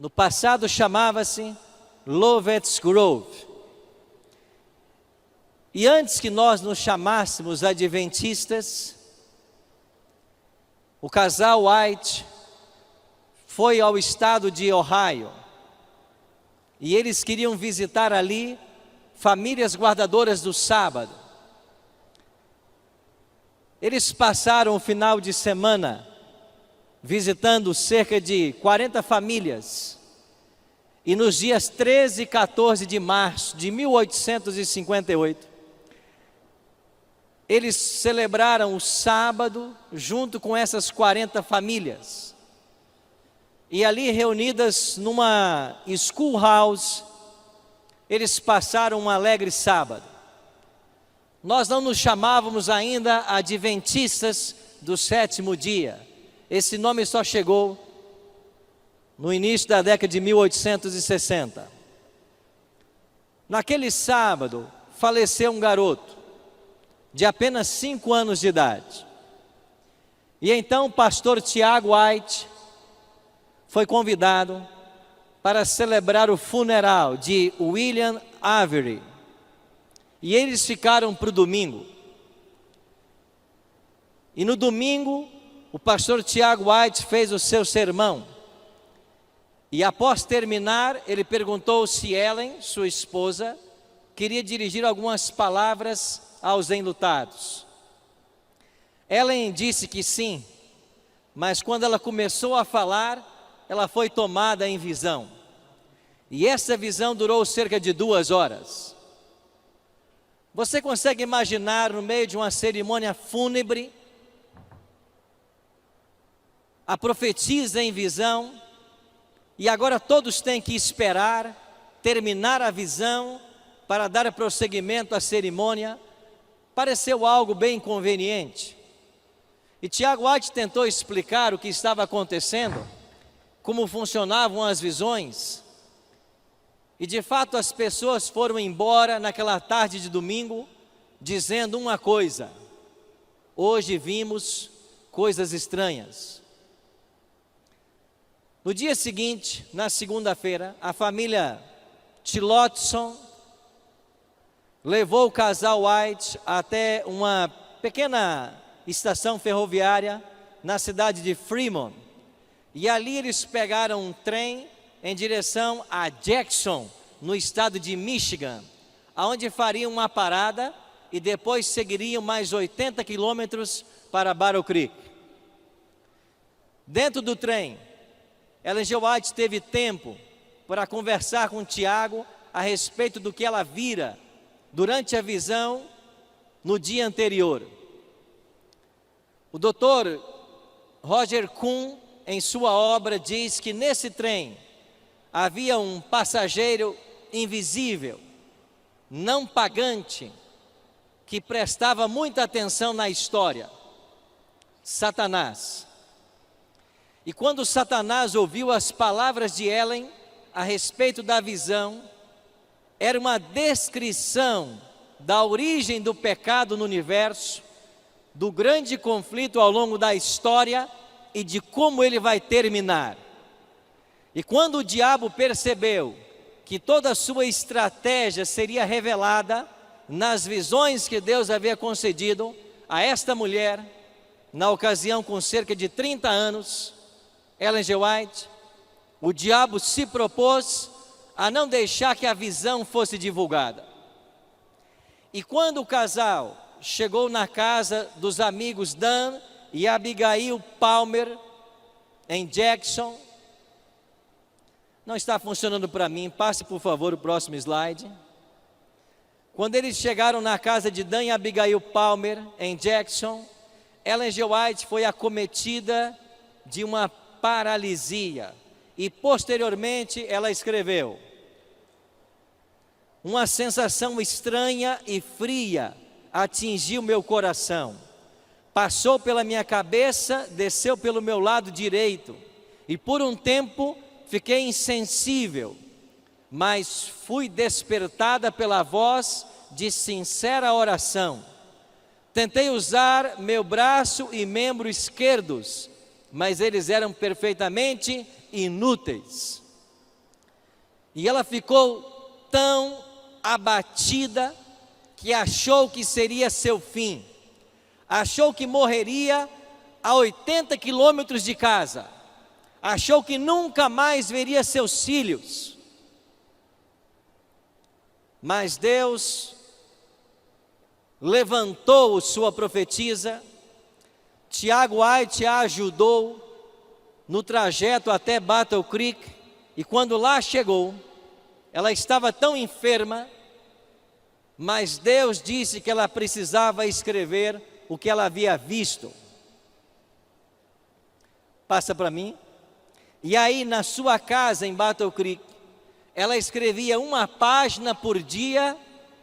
No passado chamava-se Lovett's Grove. E antes que nós nos chamássemos adventistas, o casal White foi ao estado de Ohio. E eles queriam visitar ali famílias guardadoras do sábado. Eles passaram o final de semana visitando cerca de 40 famílias. E nos dias 13 e 14 de março de 1858, eles celebraram o sábado junto com essas 40 famílias. E ali reunidas numa schoolhouse, eles passaram um alegre sábado. Nós não nos chamávamos ainda adventistas do sétimo dia. Esse nome só chegou no início da década de 1860. Naquele sábado, faleceu um garoto de apenas 5 anos de idade. E então o pastor Tiago White foi convidado para celebrar o funeral de William Avery. E eles ficaram para o domingo. E no domingo, o pastor Tiago White fez o seu sermão. E após terminar, ele perguntou se Ellen, sua esposa, queria dirigir algumas palavras aos enlutados. Ellen disse que sim, mas quando ela começou a falar, ela foi tomada em visão. E essa visão durou cerca de 2 horas. Você consegue imaginar no meio de uma cerimônia fúnebre, a profetisa em visão, e agora todos têm que esperar, terminar a visão, para dar prosseguimento à cerimônia? Pareceu algo bem inconveniente. E Tiago White tentou explicar o que estava acontecendo, como funcionavam as visões. E de fato as pessoas foram embora naquela tarde de domingo, dizendo uma coisa: hoje vimos coisas estranhas. No dia seguinte, na segunda-feira, a família Tillotson levou o casal White até uma pequena estação ferroviária na cidade de Fremont. E ali eles pegaram um trem em direção a Jackson, no estado de Michigan, aonde fariam uma parada e depois seguiriam mais 80 quilômetros para Battle Creek. Dentro do trem, Ellen G. White teve tempo para conversar com Tiago a respeito do que ela vira durante a visão no dia anterior. O Dr. Roger Kuhn, em sua obra, diz que nesse trem havia um passageiro invisível, não pagante, que prestava muita atenção na história: Satanás. E quando Satanás ouviu as palavras de Ellen a respeito da visão, era uma descrição da origem do pecado no universo, do grande conflito ao longo da história e de como ele vai terminar. E quando o diabo percebeu que toda a sua estratégia seria revelada nas visões que Deus havia concedido a esta mulher, na ocasião com cerca de 30 anos, Ellen G. White, o diabo se propôs a não deixar que a visão fosse divulgada. E quando o casal chegou na casa dos amigos Dan e Abigail Palmer, em Jackson, não está funcionando para mim, passe por favor o próximo slide. Quando eles chegaram na casa de Dan e Abigail Palmer, em Jackson, Ellen G. White foi acometida de uma paralisia. E posteriormente ela escreveu: uma sensação estranha e fria atingiu meu coração. Passou pela minha cabeça, desceu pelo meu lado direito. E por um tempo fiquei insensível, mas fui despertada pela voz de sincera oração. Tentei usar meu braço e membro esquerdos, mas eles eram perfeitamente inúteis. E ela ficou tão abatida que achou que seria seu fim. Achou que morreria a 80 quilômetros de casa. Achou que nunca mais veria seus filhos. Mas Deus levantou sua profetisa. Tiago White a ajudou no trajeto até Battle Creek. E quando lá chegou, ela estava tão enferma, mas Deus disse que ela precisava escrever o que ela havia visto. Passa para mim. E aí na sua casa em Battle Creek, ela escrevia uma página por dia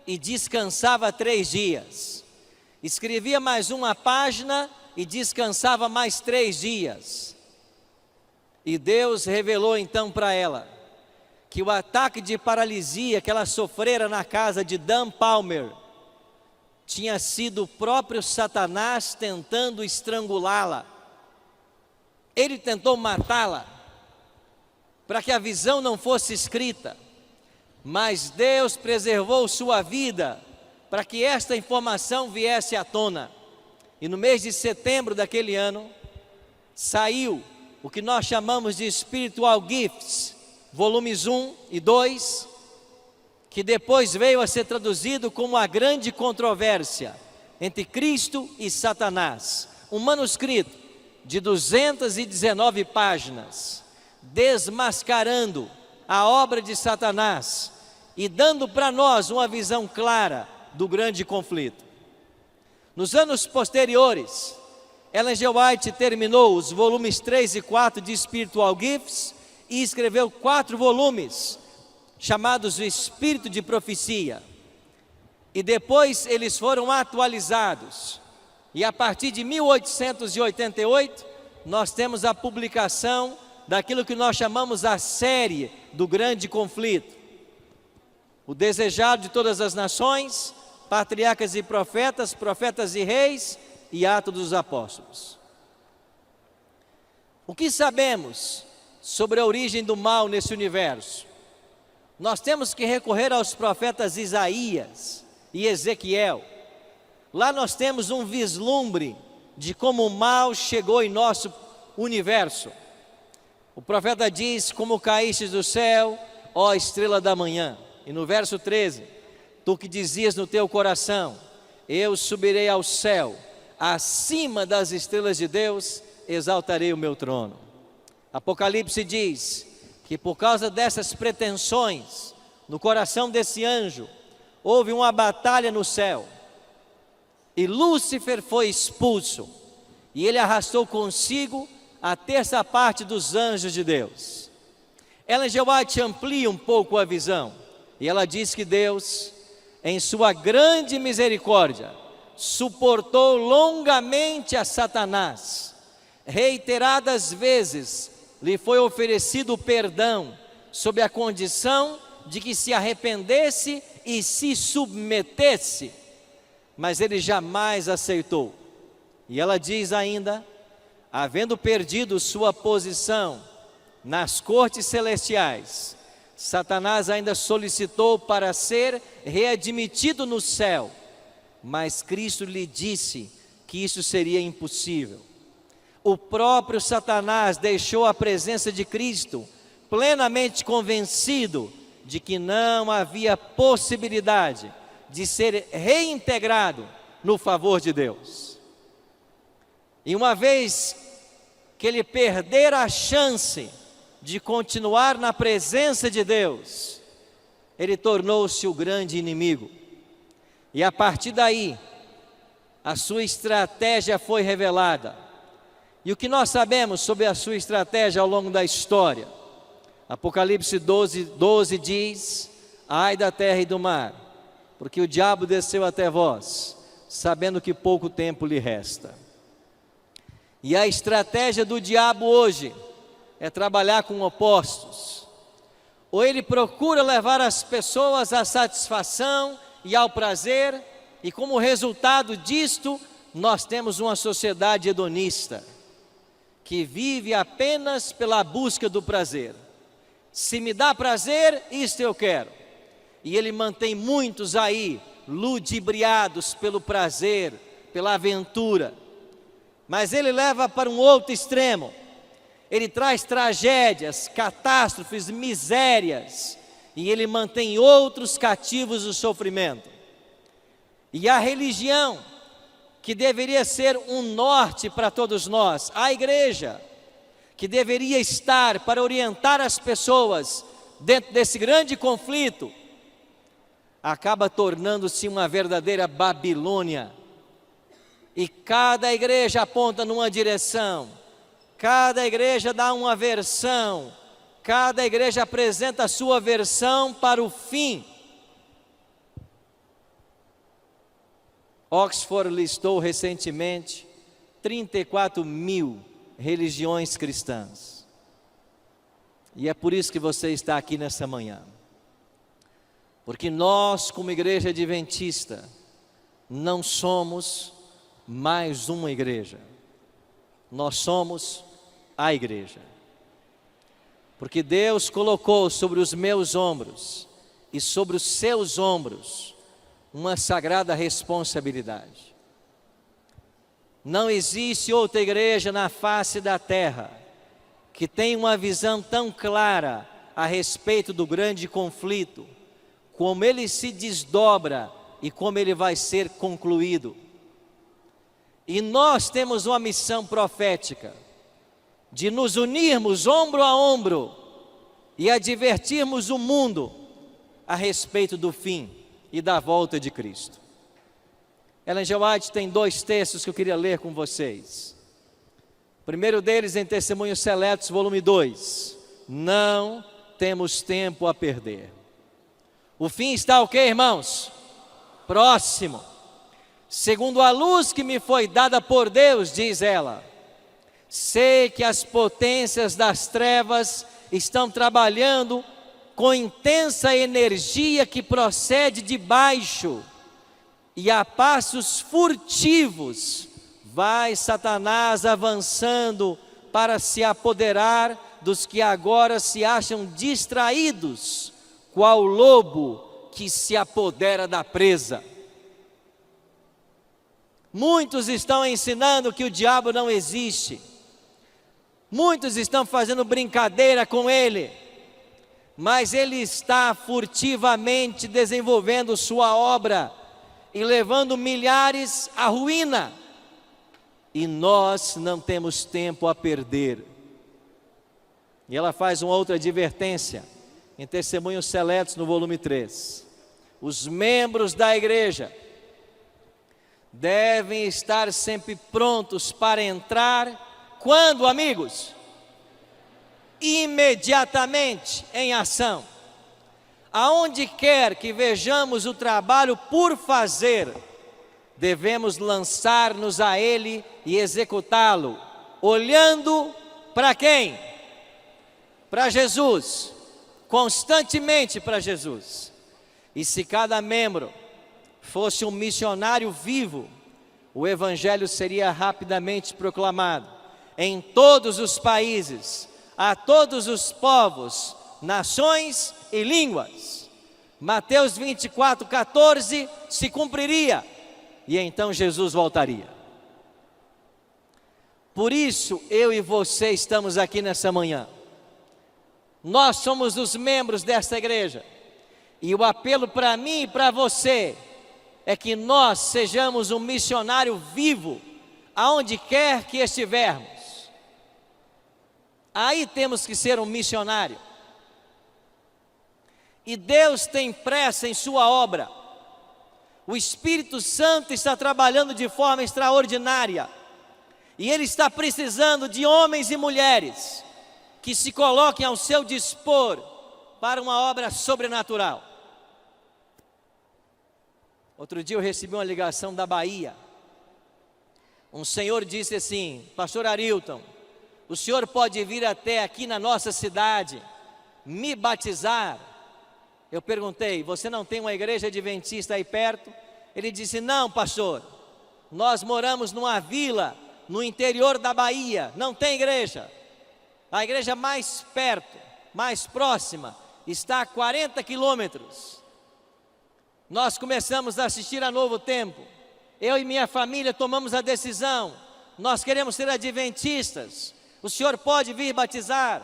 e descansava 3 dias. Escrevia mais uma página e descansava mais 3 dias. E Deus revelou então para ela que o ataque de paralisia que ela sofrera na casa de Dan Palmer tinha sido o próprio Satanás tentando estrangulá-la. Ele tentou matá-la para que a visão não fosse escrita, mas Deus preservou sua vida para que esta informação viesse à tona. E no mês de setembro daquele ano, saiu o que nós chamamos de Spiritual Gifts, volumes 1 e 2, que depois veio a ser traduzido como A Grande Controvérsia entre Cristo e Satanás. Um manuscrito de 219 páginas, desmascarando a obra de Satanás e dando para nós uma visão clara do grande conflito. Nos anos posteriores, Ellen G. White terminou os volumes 3 e 4 de Spiritual Gifts e escreveu 4 volumes, chamados O Espírito de Profecia. E depois eles foram atualizados. E a partir de 1888, nós temos a publicação daquilo que nós chamamos a série do grande conflito. O desejado de todas as nações, patriarcas e profetas, profetas e reis e Atos dos Apóstolos. O que sabemos sobre a origem do mal nesse universo? Nós temos que recorrer aos profetas Isaías e Ezequiel. Lá nós temos um vislumbre de como o mal chegou em nosso universo. O profeta diz: como caíste do céu, ó estrela da manhã. E no verso 13, tu que dizias no teu coração: eu subirei ao céu, acima das estrelas de Deus, exaltarei o meu trono. Apocalipse diz que por causa dessas pretensões no coração desse anjo, houve uma batalha no céu, e Lúcifer foi expulso, e ele arrastou consigo a terça parte dos anjos de Deus. Ellen G. White amplia um pouco a visão, e ela diz que Deus, em sua grande misericórdia, suportou longamente a Satanás. Reiteradas vezes lhe foi oferecido perdão, sob a condição de que se arrependesse e se submetesse, mas ele jamais aceitou. E ela diz ainda: havendo perdido sua posição nas cortes celestiais, Satanás ainda solicitou para ser readmitido no céu, mas Cristo lhe disse que isso seria impossível. O próprio Satanás deixou a presença de Cristo, plenamente convencido de que não havia possibilidade de ser reintegrado no favor de Deus. E uma vez que ele perder a chance de continuar na presença de Deus, ele tornou-se o grande inimigo. E a partir daí, a sua estratégia foi revelada. E o que nós sabemos sobre a sua estratégia ao longo da história? Apocalipse 12 diz: ai da terra e do mar, porque o diabo desceu até vós, sabendo que pouco tempo lhe resta. E a estratégia do diabo hoje é trabalhar com opostos. Ou ele procura levar as pessoas à satisfação e ao prazer, e como resultado disto, nós temos uma sociedade hedonista, que vive apenas pela busca do prazer. Se me dá prazer, isto eu quero. E ele mantém muitos aí, ludibriados pelo prazer, pela aventura. Mas ele leva para um outro extremo. Ele traz tragédias, catástrofes, misérias. E ele mantém outros cativos do sofrimento. E a religião, que deveria ser um norte para todos nós, a igreja, que deveria estar para orientar as pessoas dentro desse grande conflito, acaba tornando-se uma verdadeira Babilônia. E cada igreja aponta numa direção, cada igreja dá uma versão, cada igreja apresenta a sua versão para o fim. Oxford listou recentemente 34 mil religiões cristãs. E é por isso que você está aqui nessa manhã. Porque nós, como igreja adventista, não somos mais uma igreja. Nós somos a igreja. Porque Deus colocou sobre os meus ombros e sobre os seus ombros uma sagrada responsabilidade. Não existe outra igreja na face da terra que tenha uma visão tão clara a respeito do grande conflito, como ele se desdobra e como ele vai ser concluído. E nós temos uma missão profética de nos unirmos ombro a ombro e advertirmos o mundo a respeito do fim e da volta de Cristo. Ellen G. White tem 2 textos que eu queria ler com vocês. O primeiro deles em Testemunhos Seletos, volume 2. Não temos tempo a perder. O fim está o quê, irmãos? Próximo. Segundo a luz que me foi dada por Deus, diz ela, sei que as potências das trevas estão trabalhando com intensa energia que procede de baixo, e a passos furtivos vai Satanás avançando para se apoderar dos que agora se acham distraídos, qual lobo que se apodera da presa. Muitos estão ensinando que o diabo não existe, muitos estão fazendo brincadeira com ele, mas ele está furtivamente desenvolvendo sua obra e levando milhares à ruína, e nós não temos tempo a perder. E ela faz uma outra advertência em Testemunhos Seletos no volume 3. Os membros da igreja devem estar sempre prontos para entrar, quando, amigos? Imediatamente em ação. Aonde quer que vejamos o trabalho por fazer, devemos lançar-nos a ele e executá-lo, olhando para quem? Para Jesus, constantemente para Jesus. E se cada membro fosse um missionário vivo, o evangelho seria rapidamente proclamado em todos os países, a todos os povos, nações e línguas. Mateus 24:14 se cumpriria, e então Jesus voltaria. Por isso eu e você estamos aqui nessa manhã. Nós somos os membros desta igreja, e o apelo para mim e para você é que nós sejamos um missionário vivo, aonde quer que estivermos. Aí temos que ser um missionário. E Deus tem pressa em sua obra. O Espírito Santo está trabalhando de forma extraordinária. E Ele está precisando de homens e mulheres que se coloquem ao seu dispor para uma obra sobrenatural. Outro dia eu recebi uma ligação da Bahia. Um senhor disse assim: Pastor Arilton, o senhor pode vir até aqui na nossa cidade, me batizar? Eu perguntei: você não tem uma igreja adventista aí perto? Ele disse: não, pastor, nós moramos numa vila no interior da Bahia, não tem igreja. A igreja mais perto, mais próxima está a 40 quilômetros. Nós começamos a assistir a Novo Tempo. Eu e minha família tomamos a decisão. Nós queremos ser adventistas. O senhor pode vir batizar?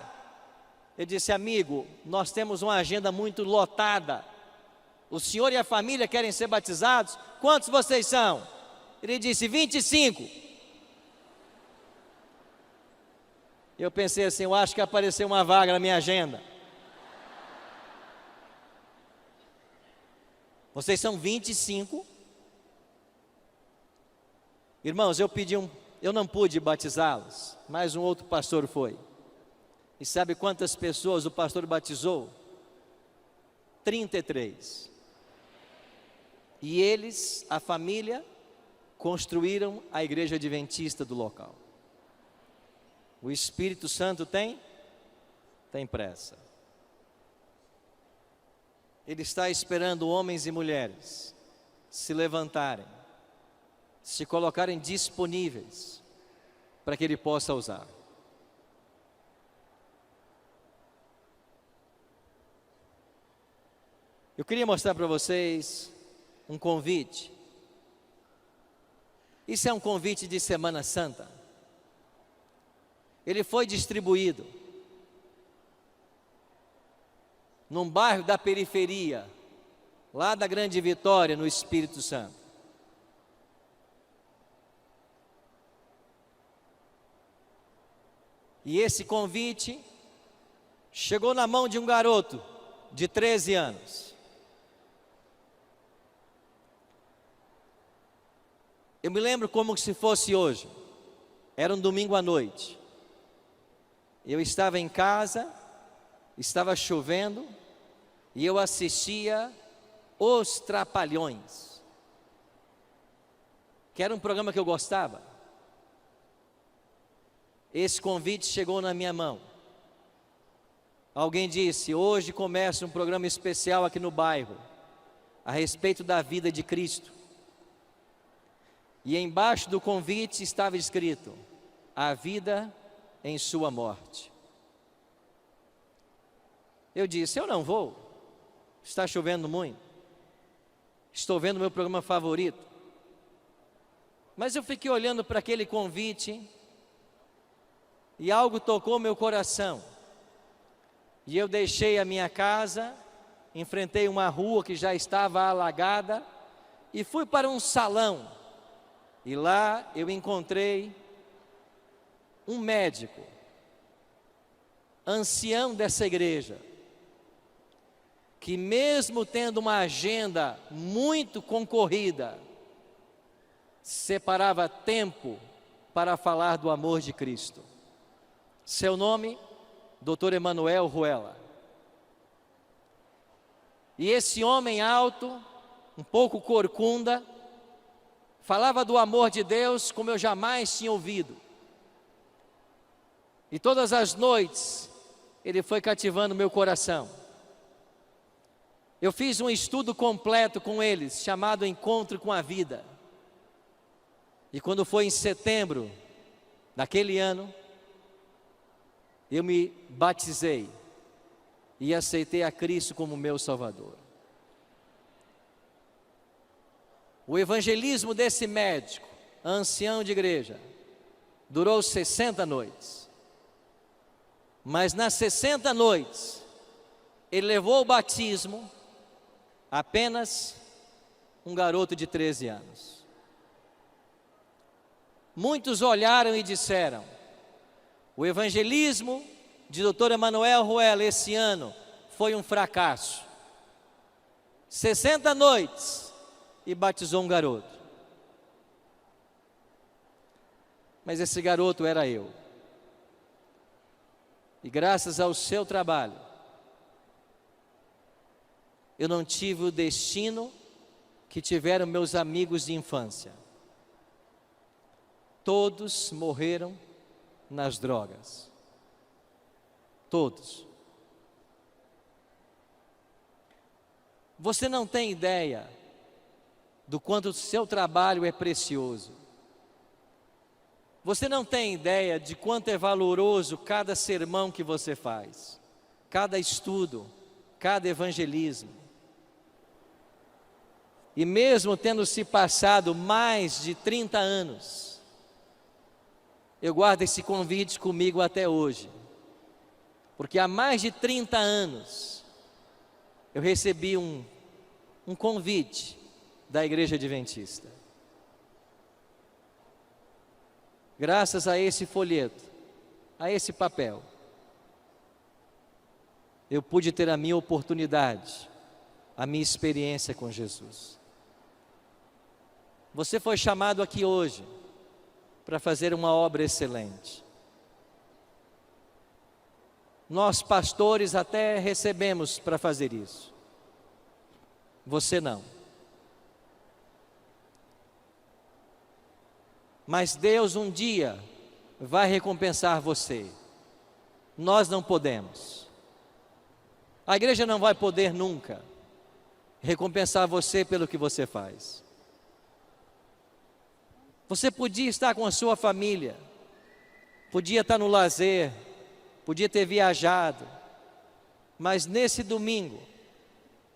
Eu disse: amigo, nós temos uma agenda muito lotada. O senhor e a família querem ser batizados? Quantos vocês são? Ele disse: 25. Eu pensei assim: eu acho que apareceu uma vaga na minha agenda. Vocês são 25? Irmãos, eu não pude batizá-los, mas um outro pastor foi. E sabe quantas pessoas o pastor batizou? 33. E eles, a família, construíram a igreja adventista do local. O Espírito Santo tem pressa. Ele está esperando homens e mulheres se levantarem, se colocarem disponíveis para que Ele possa usar. Eu queria mostrar para vocês um convite. Isso é um convite de Semana Santa. Ele foi distribuído num bairro da periferia, lá da Grande Vitória, no Espírito Santo. E esse convite chegou na mão de um garoto de 13 anos. Eu me lembro como se fosse hoje. Era um domingo à noite. Eu estava em casa, estava chovendo, e eu assistia Os Trapalhões, que era um programa que eu gostava. Esse convite chegou na minha mão. Alguém disse: hoje começa um programa especial aqui no bairro, a respeito da vida de Cristo. E embaixo do convite estava escrito: a vida em sua morte. Eu disse: eu não vou, está chovendo muito, estou vendo meu programa favorito. Mas eu fiquei olhando para aquele convite e algo tocou meu coração. E eu deixei a minha casa, enfrentei uma rua que já estava alagada e fui para um salão. E lá eu encontrei um médico, ancião dessa igreja, que mesmo tendo uma agenda muito concorrida, separava tempo para falar do amor de Cristo. Seu nome, Dr. Emanuel Ruela. E esse homem alto, um pouco corcunda, falava do amor de Deus como eu jamais tinha ouvido. E todas as noites, ele foi cativando meu coração. Eu fiz um estudo completo com eles, chamado Encontro com a Vida. E quando foi em setembro daquele ano, eu me batizei e aceitei a Cristo como meu Salvador. O evangelismo desse médico, ancião de igreja, durou 60 noites. Mas nas 60 noites, ele levou ao batismo apenas um garoto de 13 anos. Muitos olharam e disseram: o evangelismo de Dr. Emanuel Ruela esse ano foi um fracasso. 60 noites e batizou um garoto. Mas esse garoto era eu. E graças ao seu trabalho, eu não tive o destino que tiveram meus amigos de infância. Todos morreram nas drogas. Todos. Você não tem ideia do quanto o seu trabalho é precioso. Você não tem ideia de quanto é valoroso cada sermão que você faz, cada estudo, cada evangelismo. E mesmo tendo se passado mais de 30 anos, eu guardo esse convite comigo até hoje. Porque há mais de 30 anos, eu recebi um convite da Igreja Adventista. Graças a esse folheto, a esse papel, eu pude ter a minha oportunidade, a minha experiência com Jesus. Você foi chamado aqui hoje para fazer uma obra excelente. Nós pastores até recebemos para fazer isso. Você não. Mas Deus um dia vai recompensar você. Nós não podemos. A igreja não vai poder nunca recompensar você pelo que você faz. Você podia estar com a sua família, podia estar no lazer, podia ter viajado, mas nesse domingo,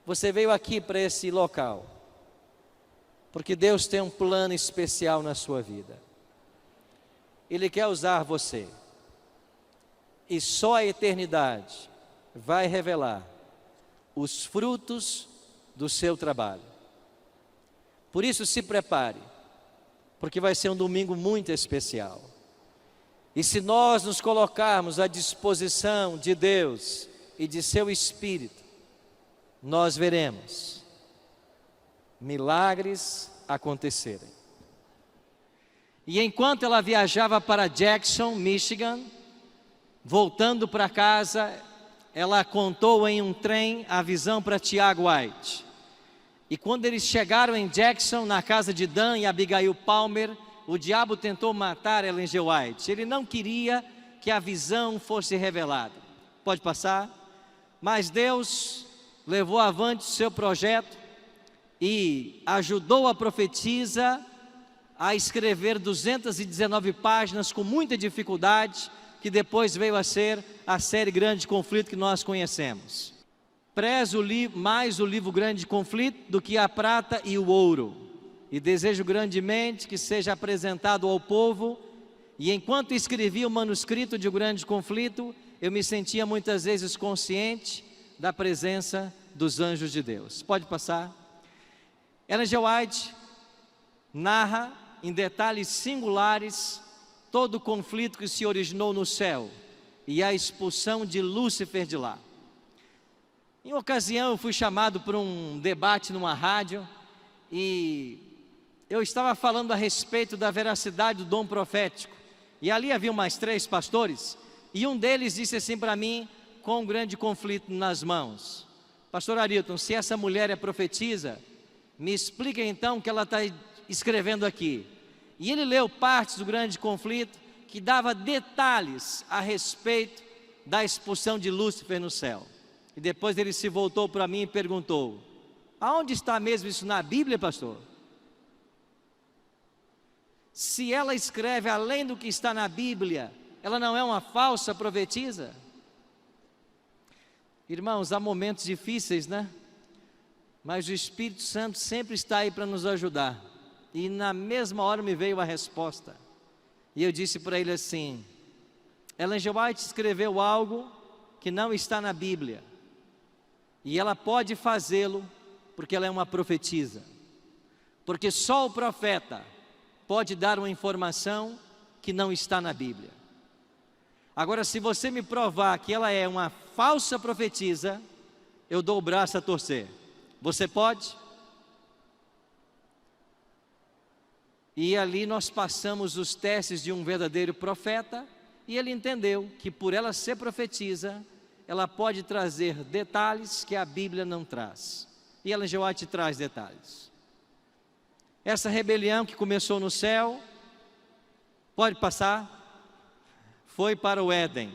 você veio aqui para esse local, porque Deus tem um plano especial na sua vida. Ele quer usar você, e só a eternidade vai revelar os frutos do seu trabalho. Por isso, se prepare, porque vai ser um domingo muito especial. E se nós nos colocarmos à disposição de Deus e de seu Espírito, nós veremos milagres acontecerem. E enquanto ela viajava para Jackson, Michigan, voltando para casa, ela contou em um trem a visão para Tiago White. E quando eles chegaram em Jackson, na casa de Dan e Abigail Palmer, o diabo tentou matar Ellen G. White. Ele não queria que a visão fosse revelada. Pode passar? Mas Deus levou avante o seu projeto e ajudou a profetisa a escrever 219 páginas com muita dificuldade, que depois veio a ser a série Grande Conflito que nós conhecemos. Prezo mais o livro Grande Conflito do que a prata e o ouro, e desejo grandemente que seja apresentado ao povo. E enquanto escrevia o manuscrito de O Grande Conflito, eu me sentia muitas vezes consciente da presença dos anjos de Deus. Pode passar. Ellen G. White narra em detalhes singulares todo o conflito que se originou no céu e a expulsão de Lúcifer de lá. Em uma ocasião eu fui chamado para um debate numa rádio e eu estava falando a respeito da veracidade do dom profético. E ali havia mais 3 pastores e um deles disse assim para mim, com um grande conflito nas mãos: Pastor Arilton, se essa mulher é profetisa, me explica então o que ela está escrevendo aqui. E ele leu partes do Grande Conflito que dava detalhes a respeito da expulsão de Lúcifer no céu. E depois ele se voltou para mim e perguntou: aonde está mesmo isso na Bíblia, pastor? Se ela escreve além do que está na Bíblia, ela não é uma falsa profetisa? Irmãos, há momentos difíceis, né? Mas o Espírito Santo sempre está aí para nos ajudar. E na mesma hora me veio a resposta. E eu disse para ele assim: Ellen G. White escreveu algo que não está na Bíblia. E ela pode fazê-lo porque ela é uma profetisa. Porque só o profeta pode dar uma informação que não está na Bíblia. Agora, se você me provar que ela é uma falsa profetisa, eu dou o braço a torcer. Você pode? E ali nós passamos os testes de um verdadeiro profeta, e ele entendeu que por ela ser profetisa, ela pode trazer detalhes que a Bíblia não traz. E Ellen G. White traz detalhes. Essa rebelião que começou no céu, pode passar, foi para o Éden.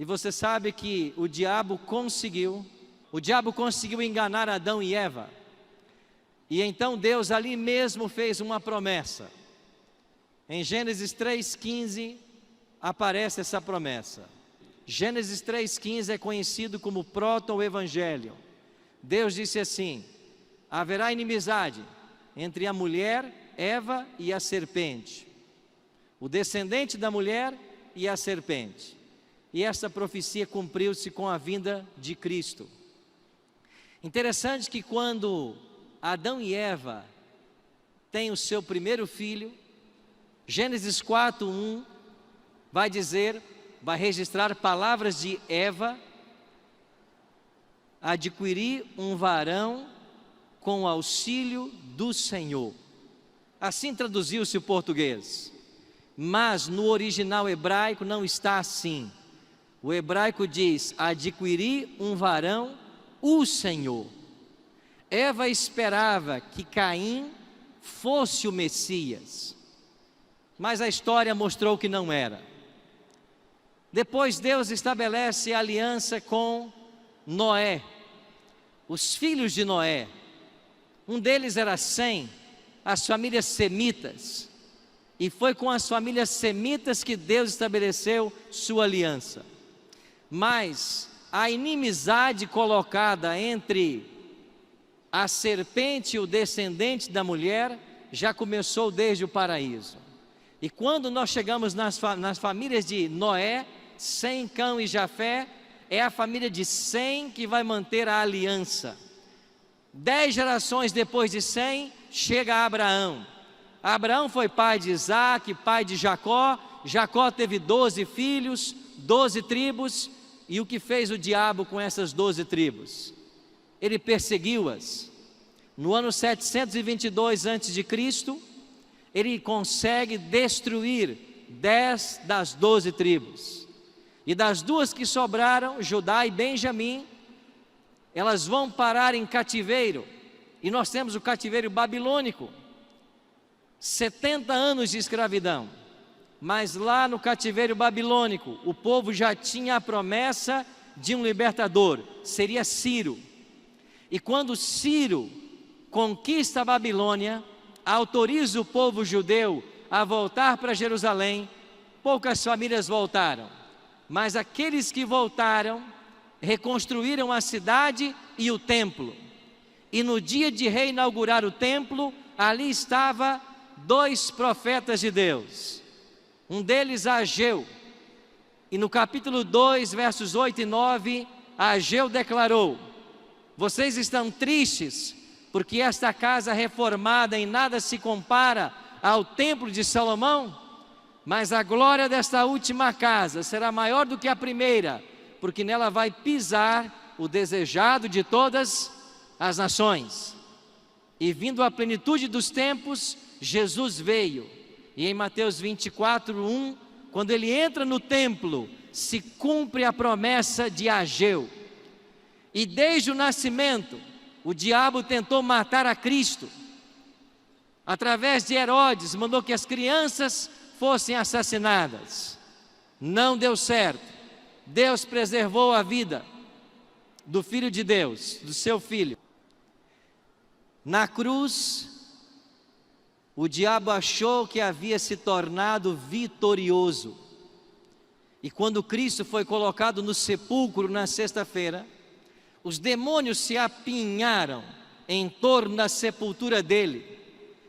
E você sabe que o diabo conseguiu enganar Adão e Eva. E então Deus ali mesmo fez uma promessa. Em Gênesis 3,15 aparece essa promessa: Gênesis 3,15 é conhecido como proto-evangelho. Deus disse assim: haverá inimizade entre a mulher, Eva, e a serpente, o descendente da mulher e a serpente. E essa profecia cumpriu-se com a vinda de Cristo. Interessante que quando Adão e Eva têm o seu primeiro filho, Gênesis 4:1 vai registrar palavras de Eva: adquirir um varão com o auxílio do Senhor. Assim traduziu-se o português, mas no original hebraico não está assim. O hebraico diz: adquirir um varão, o Senhor. Eva esperava que Caim fosse o Messias, mas a história mostrou que não era. Depois Deus estabelece a aliança com Noé, os filhos de Noé. Um deles era Sem, as famílias semitas, e foi com as famílias semitas que Deus estabeleceu sua aliança. Mas a inimizade colocada entre a serpente e o descendente da mulher já começou desde o paraíso. E quando nós chegamos nas famílias de Noé, Sem, Cão e Jafé, é a família de Sem que vai manter a aliança. 10 gerações depois de Sem, chega Abraão. Abraão foi pai de Isaac, pai de Jacó. Jacó teve 12 filhos, 12 tribos. E o que fez o diabo com essas 12 tribos? Ele perseguiu-as. No ano 722 a.C., ele consegue destruir 10 das 12 tribos. E das duas que sobraram, Judá e Benjamim, elas vão parar em cativeiro. E nós temos o cativeiro babilônico, 70 anos de escravidão. Mas lá no cativeiro babilônico, o povo já tinha a promessa de um libertador, seria Ciro. E quando Ciro conquista a Babilônia, autoriza o povo judeu a voltar para Jerusalém, poucas famílias voltaram. Mas aqueles que voltaram, reconstruíram a cidade e o templo. E no dia de reinaugurar o templo, ali estava 2 profetas de Deus. Um deles, Ageu. E no capítulo 2, versos 8 e 9, Ageu declarou: vocês estão tristes, porque esta casa reformada em nada se compara ao templo de Salomão? Mas a glória desta última casa será maior do que a primeira, porque nela vai pisar o desejado de todas as nações. E vindo à plenitude dos tempos, Jesus veio. E em Mateus 24:1, quando ele entra no templo, se cumpre a promessa de Ageu. E desde o nascimento, o diabo tentou matar a Cristo. Através de Herodes, mandou que as crianças fossem assassinadas. Não deu certo. Deus preservou a vida do Filho de Deus, do seu Filho. Na cruz, o diabo achou que havia se tornado vitorioso. E quando Cristo foi colocado no sepulcro na sexta-feira, os demônios se apinharam em torno da sepultura dele.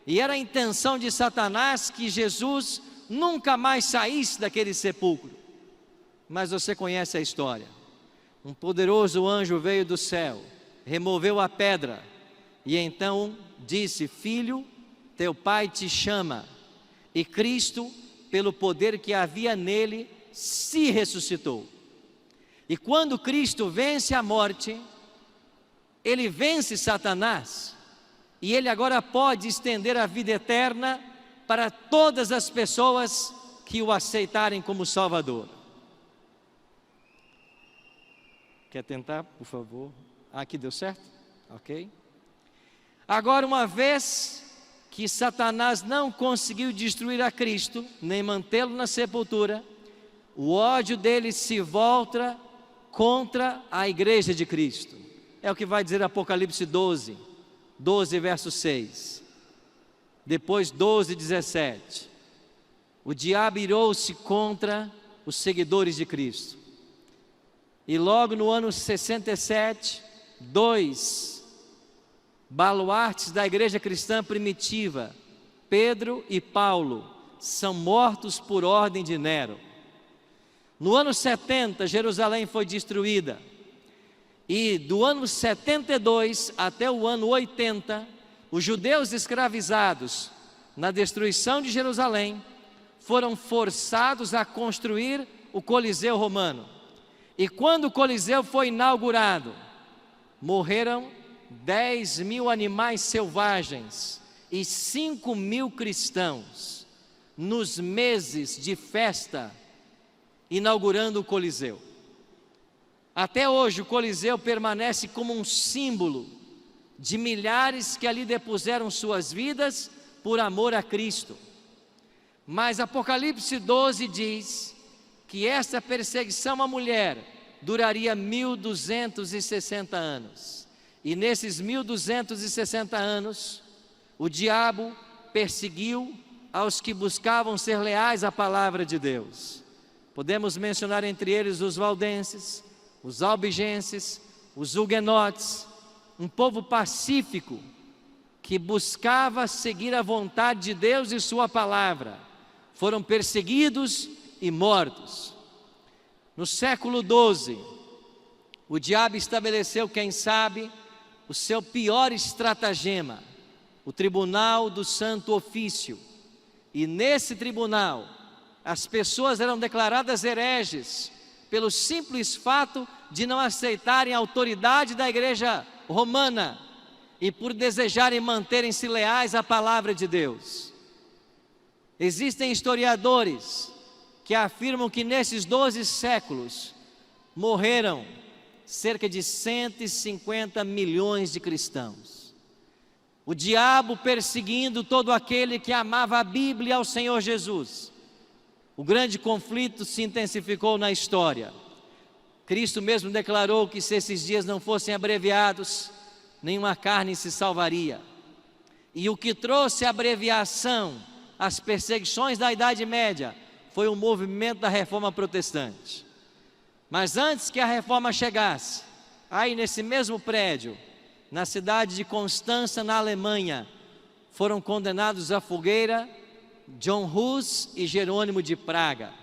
E era a intenção de Satanás que Jesus nunca mais saísse daquele sepulcro. Mas você conhece a história. Um poderoso anjo veio do céu, removeu a pedra e então disse: filho, teu pai te chama. E Cristo, pelo poder que havia nele, se ressuscitou. E quando Cristo vence a morte, ele vence Satanás. E ele agora pode estender a vida eterna para todas as pessoas que o aceitarem como Salvador. Quer tentar, por favor? Aqui deu certo? Ok. Agora, uma vez que Satanás não conseguiu destruir a Cristo, nem mantê-lo na sepultura, o ódio dele se volta contra a igreja de Cristo. É o que vai dizer Apocalipse 12, verso 6. Depois 12, 17. O diabo irou-se contra os seguidores de Cristo. E logo no ano 67, 2 baluartes da igreja cristã primitiva, Pedro e Paulo, são mortos por ordem de Nero. No ano 70, Jerusalém foi destruída. E do ano 72 até o ano 80, os judeus escravizados na destruição de Jerusalém foram forçados a construir o Coliseu Romano. E quando o Coliseu foi inaugurado, morreram 10.000 animais selvagens e 5.000 cristãos nos meses de festa inaugurando o Coliseu. Até hoje o Coliseu permanece como um símbolo de milhares que ali depuseram suas vidas por amor a Cristo. Mas Apocalipse 12 diz que essa perseguição à mulher duraria 1260 anos. E nesses 1260 anos, o diabo perseguiu aos que buscavam ser leais à palavra de Deus. Podemos mencionar entre eles os valdenses, os albigenses, os huguenotes, um povo pacífico que buscava seguir a vontade de Deus e sua palavra. Foram perseguidos e mortos. No século XII, o diabo estabeleceu, quem sabe, o seu pior estratagema, o Tribunal do Santo Ofício. E nesse tribunal, as pessoas eram declaradas hereges pelo simples fato de não aceitarem a autoridade da igreja romana e por desejarem manterem-se leais à palavra de Deus. Existem historiadores que afirmam que nesses 12 séculos morreram cerca de 150 milhões de cristãos. O diabo perseguindo todo aquele que amava a Bíblia ao Senhor Jesus. O grande conflito se intensificou na história. Cristo mesmo declarou que se esses dias não fossem abreviados, nenhuma carne se salvaria. E o que trouxe a abreviação, as perseguições da Idade Média, foi o movimento da Reforma Protestante. Mas antes que a Reforma chegasse, aí nesse mesmo prédio, na cidade de Constança, na Alemanha, foram condenados à fogueira John Hus e Jerônimo de Praga.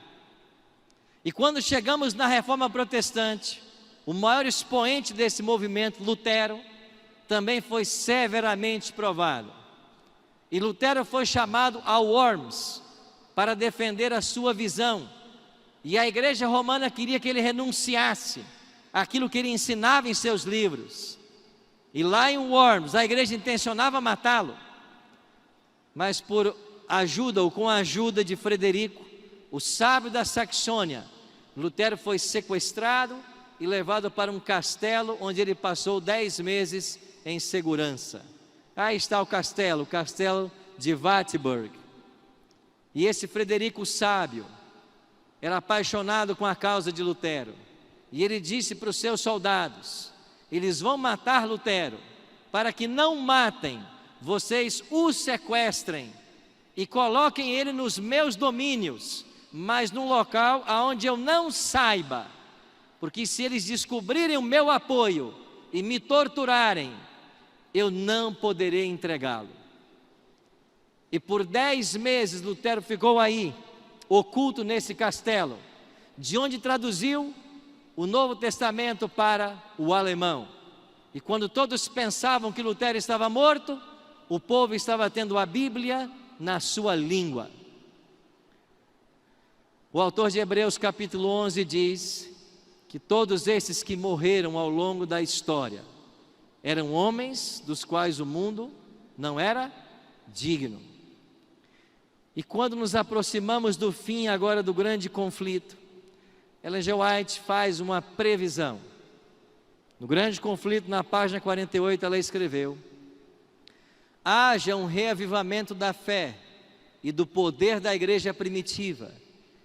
E quando chegamos na Reforma Protestante, o maior expoente desse movimento, Lutero, também foi severamente provado. E Lutero foi chamado a Worms para defender a sua visão. E a igreja romana queria que ele renunciasse àquilo que ele ensinava em seus livros. E lá em Worms, a igreja intencionava matá-lo. Mas por ajuda ou com a ajuda de Frederico, o sábio da Saxônia, Lutero foi sequestrado e levado para um castelo onde ele passou 10 meses em segurança. Aí está o castelo de Wartburg. E esse Frederico sábio era apaixonado com a causa de Lutero. E ele disse para os seus soldados: eles vão matar Lutero, para que não matem, vocês o sequestrem e coloquem ele nos meus domínios, mas num local aonde eu não saiba, porque se eles descobrirem o meu apoio e me torturarem, eu não poderei entregá-lo. E por 10 meses Lutero ficou aí, oculto nesse castelo, de onde traduziu o Novo Testamento para o alemão. E quando todos pensavam que Lutero estava morto, o povo estava tendo a Bíblia na sua língua. O autor de Hebreus capítulo 11 diz que todos esses que morreram ao longo da história eram homens dos quais o mundo não era digno. E quando nos aproximamos do fim agora do grande conflito, Ellen G. White faz uma previsão. No grande conflito, na página 48, ela escreveu: haja um reavivamento da fé e do poder da igreja primitiva,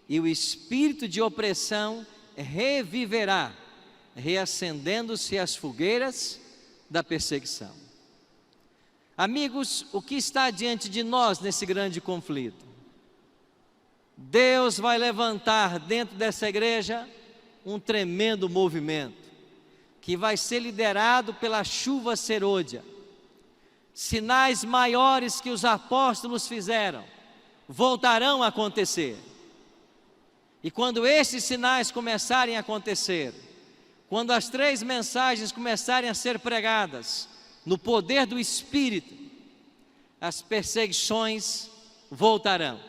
e o espírito de opressão reviverá, reacendendo-se as fogueiras da perseguição. Amigos, o que está diante de nós nesse grande conflito? Deus vai levantar dentro dessa igreja um tremendo movimento, que vai ser liderado pela chuva serôdia. Sinais maiores que os apóstolos fizeram voltarão a acontecer. E quando esses sinais começarem a acontecer, quando as 3 mensagens começarem a ser pregadas no poder do Espírito, as perseguições voltarão.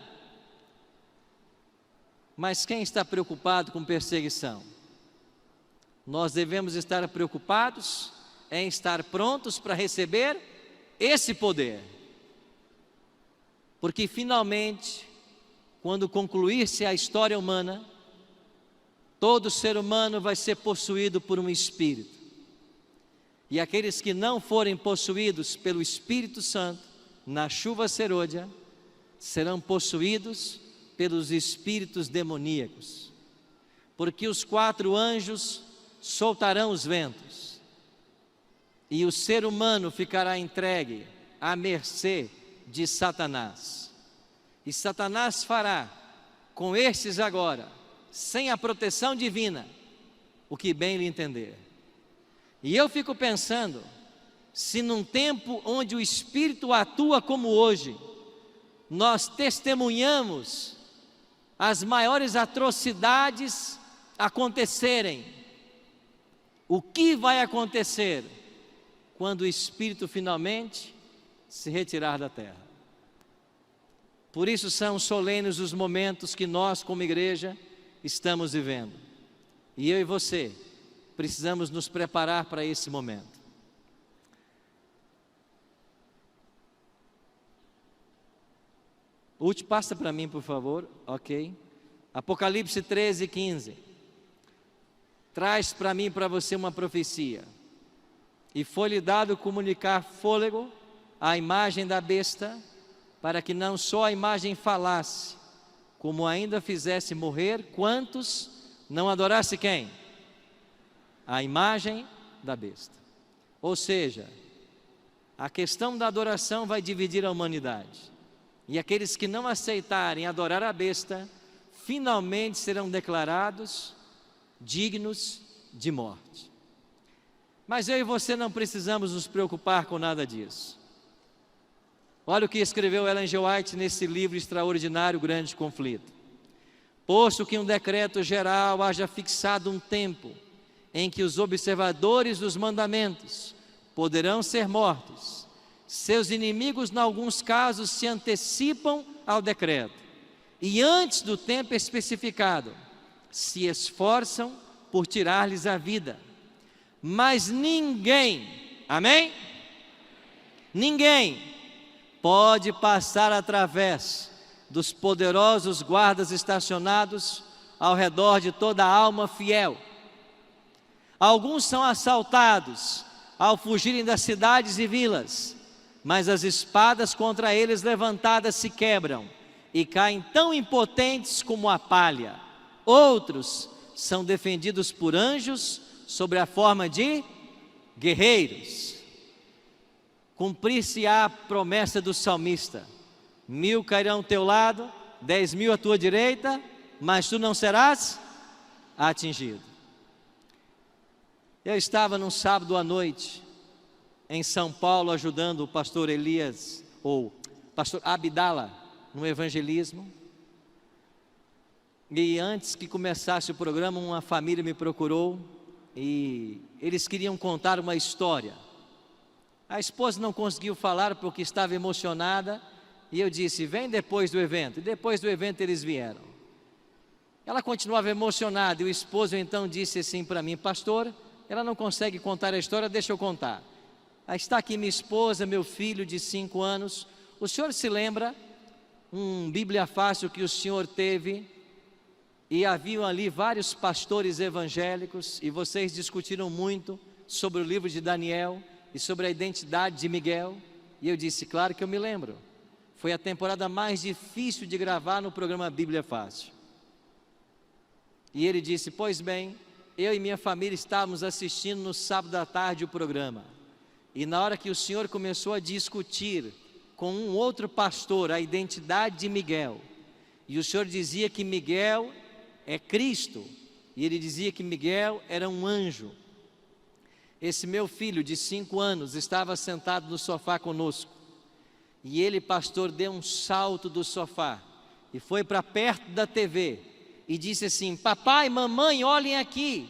Mas quem está preocupado com perseguição? Nós devemos estar preocupados em estar prontos para receber esse poder. Porque finalmente, quando concluir-se a história humana, todo ser humano vai ser possuído por um Espírito. E aqueles que não forem possuídos pelo Espírito Santo, na chuva serôdia, serão possuídos pelos espíritos demoníacos. Porque os 4 anjos soltarão os ventos, e o ser humano ficará entregue à mercê de Satanás. E Satanás fará com estes agora, sem a proteção divina, o que bem lhe entender. E eu fico pensando, se num tempo onde o Espírito atua como hoje, nós testemunhamos as maiores atrocidades acontecerem, o que vai acontecer quando o Espírito finalmente se retirar da terra? Por isso são solenes os momentos que nós, como igreja, estamos vivendo. E eu e você precisamos nos preparar para esse momento. Último, passa para mim, por favor. Ok. Apocalipse 13:15. Traz para mim e para você uma profecia. E foi-lhe dado comunicar fôlego à imagem da besta, para que não só a imagem falasse, como ainda fizesse morrer quantos não adorasse quem? A imagem da besta. Ou seja, a questão da adoração vai dividir a humanidade. E aqueles que não aceitarem adorar a besta, finalmente serão declarados dignos de morte. Mas eu e você não precisamos nos preocupar com nada disso. Olha o que escreveu Ellen G. White nesse livro extraordinário, Grande Conflito. Posto que um decreto geral haja fixado um tempo em que os observadores dos mandamentos poderão ser mortos, seus inimigos, em alguns casos, se antecipam ao decreto e antes do tempo especificado, se esforçam por tirar-lhes a vida. Mas ninguém, amém? Ninguém pode passar através dos poderosos guardas estacionados ao redor de toda a alma fiel. Alguns são assaltados ao fugirem das cidades e vilas, mas as espadas contra eles levantadas se quebram e caem tão impotentes como a palha. Outros são defendidos por anjos sob a forma de guerreiros. Cumprir-se-á a promessa do salmista: 1000 cairão ao teu lado, 10.000 à tua direita, mas tu não serás atingido. Eu estava num sábado à noite em São Paulo ajudando o pastor Elias, ou pastor Abdala, no evangelismo. E antes que começasse o programa, uma família me procurou e eles queriam contar uma história. A esposa não conseguiu falar porque estava emocionada, e eu disse: vem depois do evento. E depois do evento eles vieram. Ela continuava emocionada, e o esposo então disse assim para mim: pastor, ela não consegue contar a história, deixa eu contar. Aí está aqui minha esposa, meu filho de 5 anos. O senhor se lembra um Bíblia Fácil que o senhor teve, e haviam ali vários pastores evangélicos, e vocês discutiram muito sobre o livro de Daniel e sobre a identidade de Miguel? E eu disse: claro que eu me lembro. Foi a temporada mais difícil de gravar no programa Bíblia Fácil. E ele disse: pois bem, eu e minha família estávamos assistindo no sábado à tarde o programa, e na hora que o senhor começou a discutir com um outro pastor a identidade de Miguel, e o senhor dizia que Miguel é Cristo, e ele dizia que Miguel era um anjo. Esse meu filho de 5 anos estava sentado no sofá conosco, e ele, pastor, deu um salto do sofá e foi para perto da TV e disse assim: papai, mamãe, olhem aqui.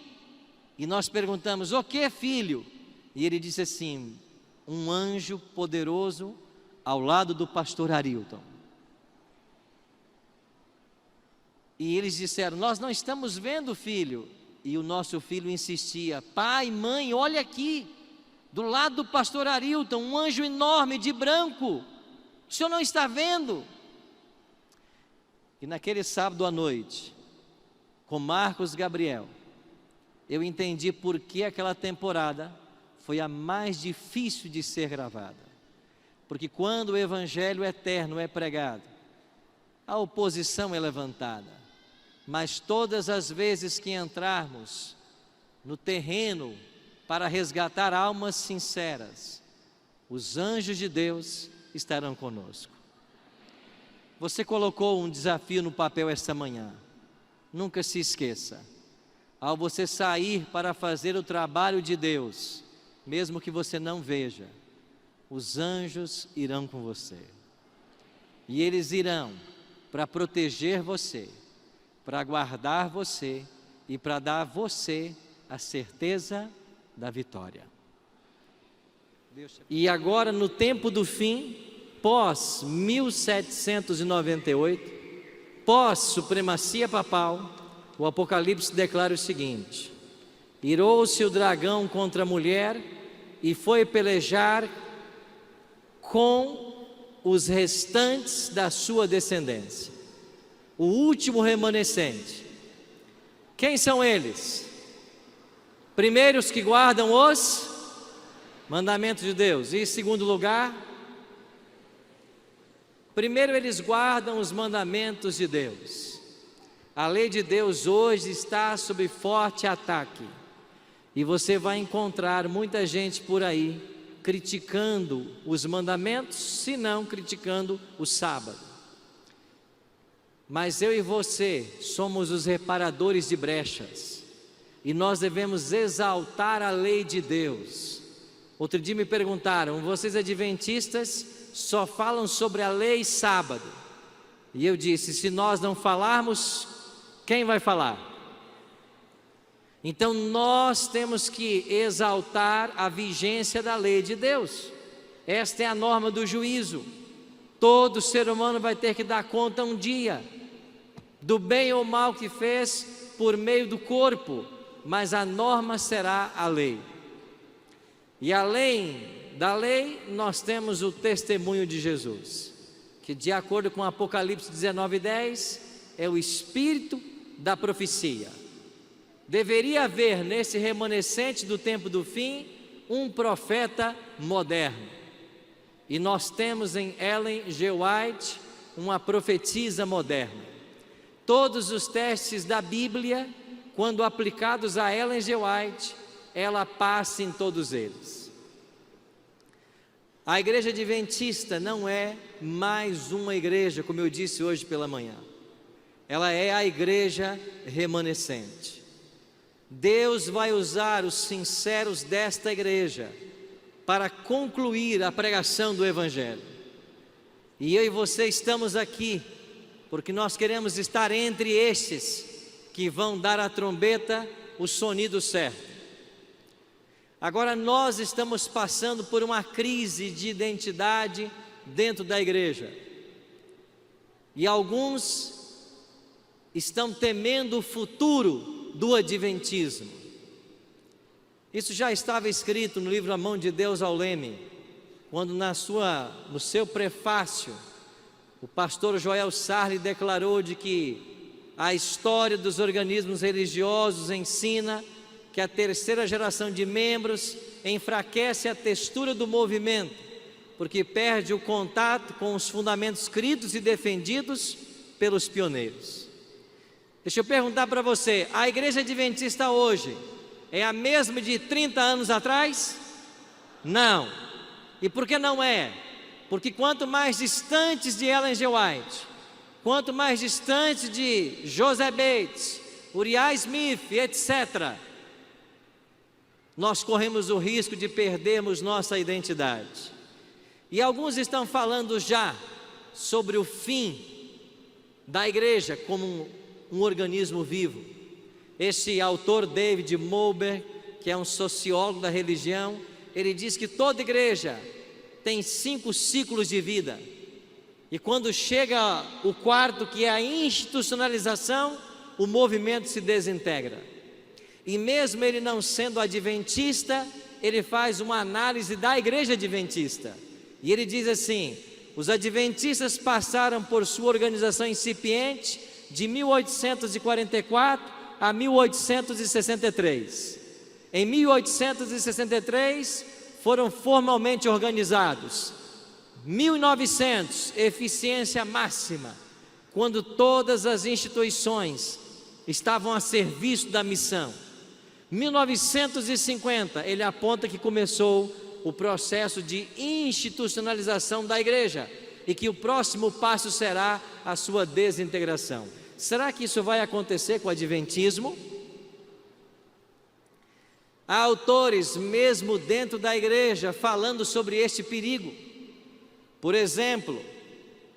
E nós perguntamos: o que, filho? E ele disse assim: um anjo poderoso ao lado do pastor Arilton. E eles disseram: nós não estamos vendo, filho. E o nosso filho insistia: pai, mãe, olha aqui, do lado do pastor Arilton, um anjo enorme de branco, o senhor não está vendo? E naquele sábado à noite, com Marcos Gabriel, eu entendi por que aquela temporada foi a mais difícil de ser gravada. Porque quando o evangelho eterno é pregado, a oposição é levantada. Mas todas as vezes que entrarmos no terreno para resgatar almas sinceras, os anjos de Deus estarão conosco. Você colocou um desafio no papel esta manhã. Nunca se esqueça: ao você sair para fazer o trabalho de Deus, mesmo que você não veja, os anjos irão com você. E eles irão para proteger você, para guardar você e para dar a você a certeza da vitória. E agora, no tempo do fim, pós 1798, pós supremacia papal, o Apocalipse declara o seguinte: irou-se o dragão contra a mulher e foi pelejar com os restantes da sua descendência, o último remanescente. Quem são eles? Primeiro, os que guardam os mandamentos de Deus. E em segundo lugar, primeiro eles guardam os mandamentos de Deus. A lei de Deus hoje está sob forte ataque, e você vai encontrar muita gente por aí criticando os mandamentos, se não criticando o sábado. Mas eu e você somos os reparadores de brechas, e nós devemos exaltar a lei de Deus. Outro dia me perguntaram: vocês adventistas só falam sobre a lei sábado? E eu disse: se nós não falarmos, quem vai falar? Então nós temos que exaltar a vigência da lei de Deus. Esta é a norma do juízo. Todo ser humano vai ter que dar conta um dia do bem ou mal que fez por meio do corpo, mas a norma será a lei. E além da lei, nós temos o testemunho de Jesus, que de acordo com Apocalipse 19:10, é o espírito da profecia. Deveria haver nesse remanescente do tempo do fim um profeta moderno. E nós temos em Ellen G. White uma profetisa moderna. Todos os testes da Bíblia, quando aplicados a Ellen G. White, ela passa em todos eles. A igreja adventista não é mais uma igreja, como eu disse hoje pela manhã. Ela é a igreja remanescente. Deus vai usar os sinceros desta igreja para concluir a pregação do Evangelho. E eu e você estamos aqui porque nós queremos estar entre estes que vão dar à trombeta o sonido certo. Agora nós estamos passando por uma crise de identidade dentro da igreja, e alguns estão temendo o futuro do adventismo. Isso já estava escrito no livro A Mão de Deus ao Leme, quando no seu prefácio, o pastor Joel Sarli declarou de que a história dos organismos religiosos ensina que a terceira geração de membros enfraquece a textura do movimento, porque perde o contato com os fundamentos cridos e defendidos pelos pioneiros. Deixa eu perguntar para você: a igreja adventista hoje é a mesma de 30 anos atrás? Não. E por que não é? Porque quanto mais distantes de Ellen G. White, quanto mais distantes de José Bates, Uriah Smith, etc., nós corremos o risco de perdermos nossa identidade. E alguns estão falando já sobre o fim da igreja como um organismo vivo. Esse autor David Mulberg, que é um sociólogo da religião, ele diz que toda igreja tem 5 ciclos de vida. E quando chega o quarto, que é a institucionalização, o movimento se desintegra. E mesmo ele não sendo adventista, ele faz uma análise da igreja adventista. E ele diz assim: os adventistas passaram por sua organização incipiente de 1844 a 1863. Em 1863 foram formalmente organizados. 1900, eficiência máxima, quando todas as instituições estavam a serviço da missão. 1950, ele aponta que começou o processo de institucionalização da igreja e que o próximo passo será a sua desintegração. Será que isso vai acontecer com o adventismo? Há autores, mesmo dentro da igreja, falando sobre este perigo. Por exemplo,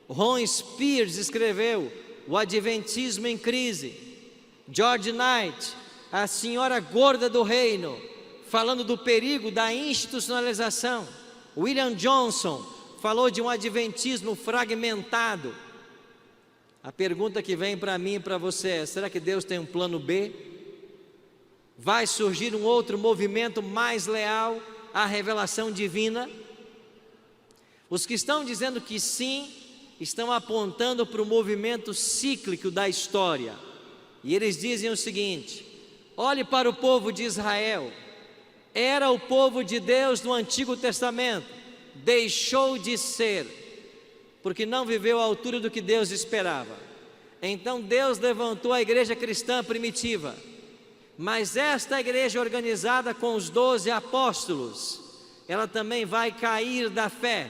Ron Spears escreveu O Adventismo em Crise. George Knight, A Senhora Gorda do Reino, falando do perigo da institucionalização. William Johnson falou de um adventismo fragmentado. A pergunta que vem para mim e para você é: será que Deus tem um plano B? Vai surgir um outro movimento mais leal à revelação divina? Os que estão dizendo que sim, estão apontando para o movimento cíclico da história. E eles dizem o seguinte: olhe para o povo de Israel. Era o povo de Deus no Antigo Testamento, deixou de ser, porque não viveu à altura do que Deus esperava. Então Deus levantou a igreja cristã primitiva, mas esta igreja organizada com os 12 apóstolos, ela também vai cair da fé,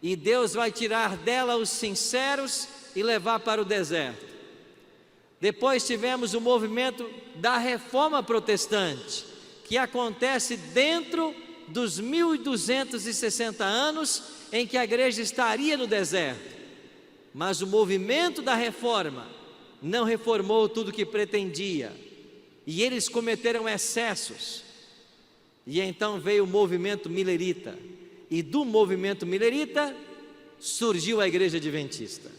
e Deus vai tirar dela os sinceros e levar para o deserto. Depois tivemos o movimento da Reforma Protestante, que acontece dentro dos 1260 anos em que a igreja estaria no deserto. Mas o movimento da reforma não reformou tudo o que pretendia, e eles cometeram excessos. E então veio o movimento milerita, e do movimento milerita surgiu a igreja adventista.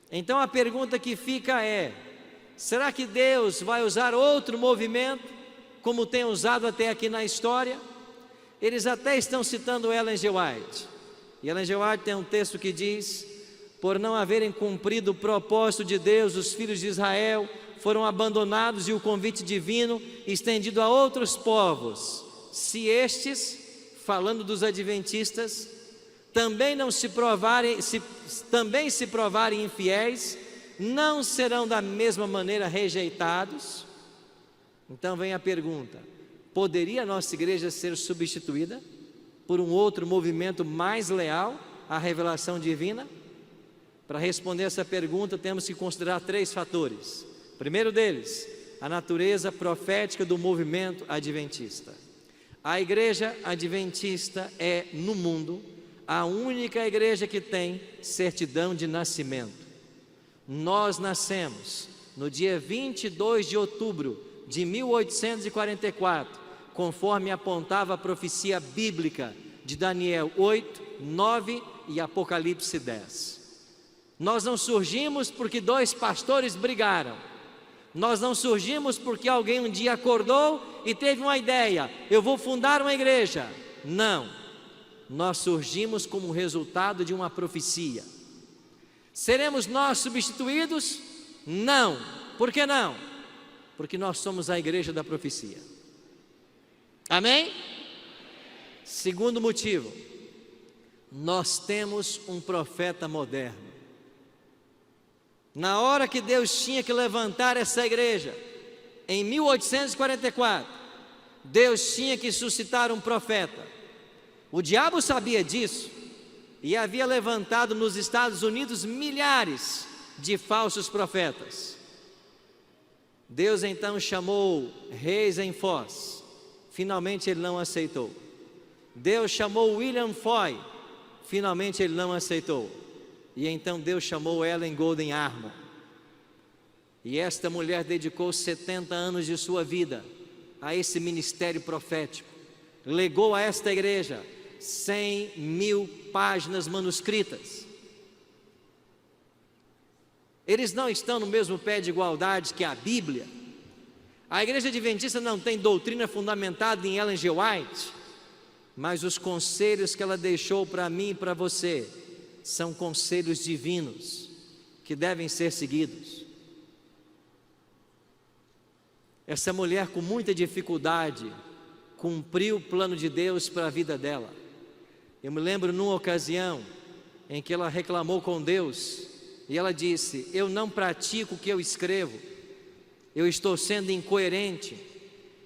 Então a pergunta que fica é: será que Deus vai usar outro movimento, como tem usado até aqui na história? Eles até estão citando Ellen G. White, e Ellen G. White tem um texto que diz: por não haverem cumprido o propósito de Deus, os filhos de Israel foram abandonados e o convite divino estendido a outros povos. Se estes, falando dos adventistas, também se provarem infiéis, não serão da mesma maneira rejeitados? Então vem a pergunta: poderia a nossa igreja ser substituída por um outro movimento mais leal à revelação divina? Para responder essa pergunta, temos que considerar 3 fatores. O primeiro deles, a natureza profética do movimento adventista. A igreja adventista é, no mundo, a única igreja que tem certidão de nascimento. Nós nascemos no dia 22 de outubro de 1844, conforme apontava a profecia bíblica de Daniel 8, 9 e Apocalipse 10. Nós não surgimos porque 2 pastores brigaram. Nós não surgimos porque alguém um dia acordou e teve uma ideia: eu vou fundar uma igreja. Não, nós surgimos como resultado de uma profecia. Seremos nós substituídos? Não. Por que não? Porque nós somos a igreja da profecia. Amém? Segundo motivo, nós temos um profeta moderno. Na hora que Deus tinha que levantar essa igreja, em 1844, Deus tinha que suscitar um profeta. O diabo sabia disso e havia levantado nos Estados Unidos milhares de falsos profetas. Deus então chamou Reis em Foz, finalmente ele não aceitou. Deus chamou William Foy, finalmente ele não aceitou. E então Deus chamou Ellen Golden Armour. E esta mulher dedicou 70 anos de sua vida a esse ministério profético. Legou a esta igreja 100.000 páginas manuscritas. Eles não estão no mesmo pé de igualdade que a Bíblia. A igreja adventista não tem doutrina fundamentada em Ellen G. White, mas os conselhos que ela deixou para mim e para você são conselhos divinos que devem ser seguidos. Essa mulher, com muita dificuldade, cumpriu o plano de Deus para a vida dela. Eu me lembro numa ocasião em que ela reclamou com Deus e ela disse: eu não pratico o que eu escrevo, eu estou sendo incoerente,